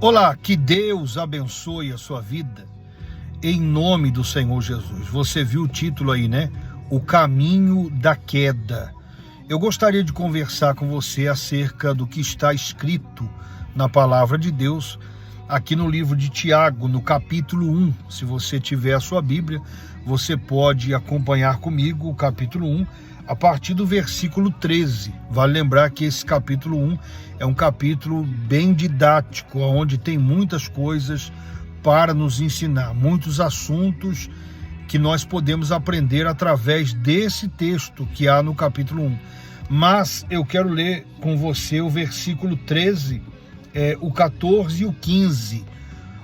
Olá, que Deus abençoe a sua vida, em nome do Senhor Jesus. Você viu o título aí, né? O caminho da queda. Eu gostaria de conversar com você acerca do que está escrito na palavra de Deus, aqui no livro de Tiago, no capítulo 1. Se você tiver a sua Bíblia, você pode acompanhar comigo o capítulo 1, a partir do versículo 13. Vale lembrar que esse capítulo 1 é um capítulo bem didático, onde tem muitas coisas para nos ensinar, muitos assuntos que nós podemos aprender através desse texto que há no capítulo 1. Mas eu quero ler com você o versículo 13, o 14 e o 15.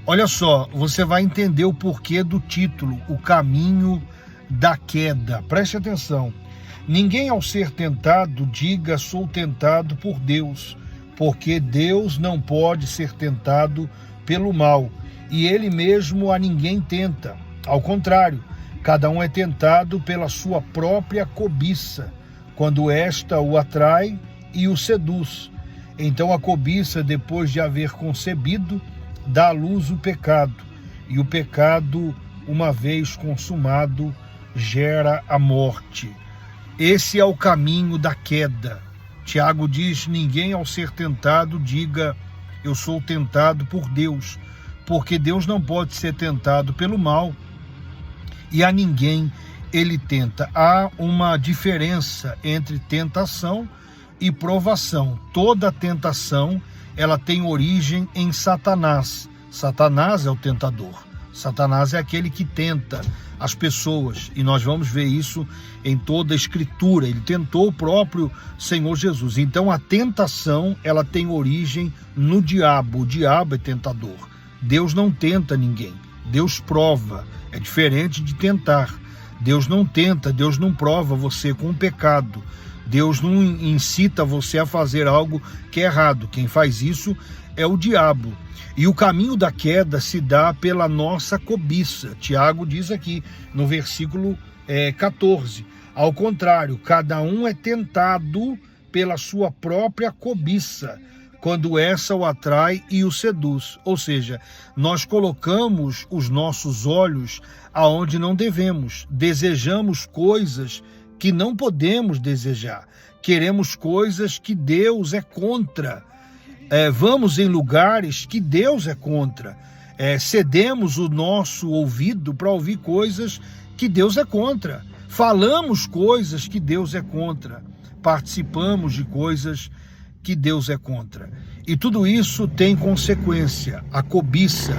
Olha só, você vai entender o porquê do título, o caminho da queda. Preste atenção. Ninguém, ao ser tentado, diga: sou tentado por Deus, porque Deus não pode ser tentado pelo mal, e Ele mesmo a ninguém tenta. Ao contrário, cada um é tentado pela sua própria cobiça, quando esta o atrai e o seduz. Então a cobiça, depois de haver concebido, dá à luz o pecado, e o pecado, uma vez consumado, gera a morte. Esse é o caminho da queda. Tiago diz: ninguém, ao ser tentado, diga: eu sou tentado por Deus, porque Deus não pode ser tentado pelo mal, e a ninguém ele tenta. Há uma diferença entre tentação e provação. Toda tentação, ela tem origem em Satanás. Satanás é o tentador. Satanás é aquele que tenta as pessoas, e nós vamos ver isso em toda a Escritura. Ele tentou o próprio Senhor Jesus. Então a tentação, ela tem origem no diabo. O diabo é tentador. Deus não tenta ninguém, Deus prova. É diferente de tentar. Deus não tenta, Deus não prova você com o pecado. Deus não incita você a fazer algo que é errado. Quem faz isso é o diabo. E o caminho da queda se dá pela nossa cobiça. Tiago diz aqui no versículo 14. Ao contrário, cada um é tentado pela sua própria cobiça, quando essa o atrai e o seduz. Ou seja, nós colocamos os nossos olhos aonde não devemos. Desejamos coisas que não podemos desejar. Queremos coisas que Deus é contra. Vamos em lugares que Deus é contra. Cedemos o nosso ouvido para ouvir coisas que Deus é contra. Falamos coisas que Deus é contra. Participamos de coisas que Deus é contra. E tudo isso tem consequência. A cobiça.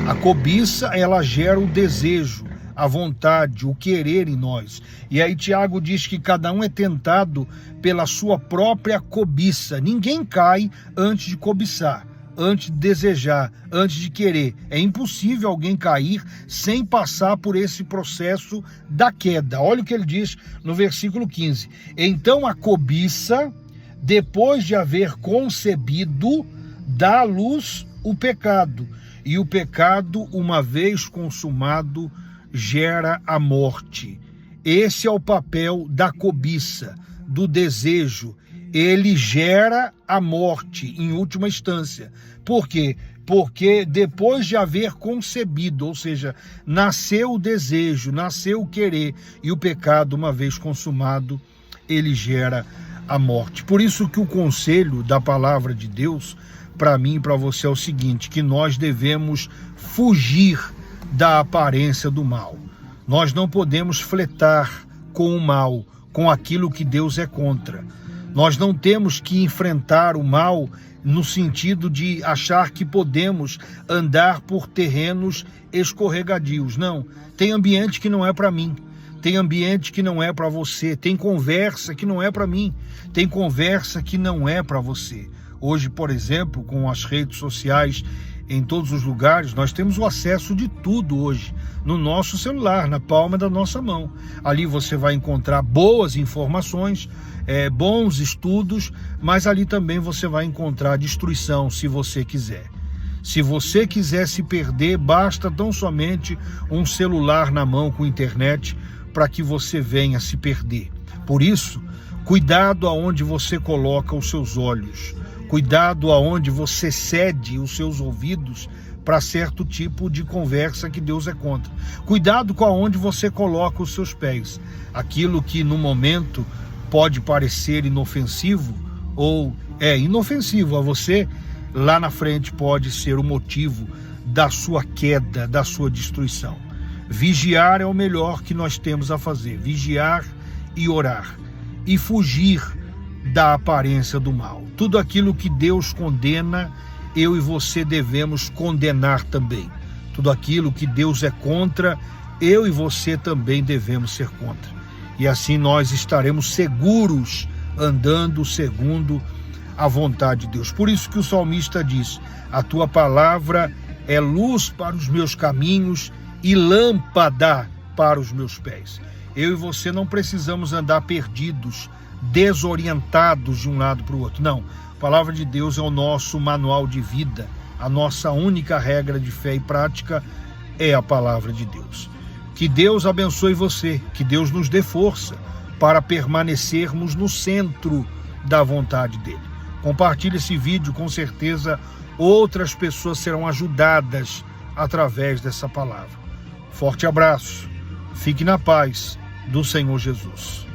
A cobiça, ela gera o desejo, a vontade, o querer em nós. E aí Tiago diz que cada um é tentado pela sua própria cobiça. Ninguém cai antes de cobiçar, antes de desejar, antes de querer. É impossível alguém cair sem passar por esse processo da queda. Olha o que ele diz no versículo 15. Então a cobiça, depois de haver concebido, dá à luz o pecado. E o pecado, uma vez consumado, gera a morte. Esse é o papel da cobiça, do desejo. Ele gera a morte em última instância. Por quê? Porque depois de haver concebido, ou seja, nasceu o desejo, nasceu o querer, e o pecado, uma vez consumado, ele gera a morte. Por isso que o conselho da palavra de Deus para mim e para você é o seguinte: que nós devemos fugir da aparência do mal. Nós não podemos flertar com o mal, com aquilo que Deus é contra. Nós não temos que enfrentar o mal no sentido de achar que podemos andar por terrenos escorregadios. Não, tem ambiente que não é para mim. Tem ambiente que não é para você. Tem conversa que não é para mim. Tem conversa que não é para você. Hoje, por exemplo, com as redes sociais em todos os lugares, nós temos o acesso de tudo hoje no nosso celular, na palma da nossa mão. Ali você vai encontrar boas informações, bons estudos, mas ali também você vai encontrar destruição, se você quiser. Se você quiser se perder, basta tão somente um celular na mão com internet para que você venha se perder. Por isso, cuidado aonde você coloca os seus olhos. Cuidado aonde você cede os seus ouvidos para certo tipo de conversa que Deus é contra. Cuidado com aonde você coloca os seus pés. Aquilo que no momento pode parecer inofensivo ou é inofensivo a você, lá na frente pode ser o motivo da sua queda, da sua destruição. Vigiar é o melhor que nós temos a fazer. Vigiar e orar. E fugir da aparência do mal. Tudo aquilo que Deus condena, eu e você devemos condenar também. Tudo aquilo que Deus é contra, eu e você também devemos ser contra. E assim nós estaremos seguros, andando segundo a vontade de Deus. Por isso que o salmista diz: a tua palavra é luz para os meus caminhos e lâmpada para os meus pés. Eu e você não precisamos andar perdidos, desorientados de um lado para o outro. Não, a palavra de Deus é o nosso manual de vida. A nossa única regra de fé e prática é a palavra de Deus. Que Deus abençoe você, que Deus nos dê força para permanecermos no centro da vontade dele. Compartilhe esse vídeo, com certeza outras pessoas serão ajudadas através dessa palavra. Forte abraço, fique na paz do Senhor Jesus.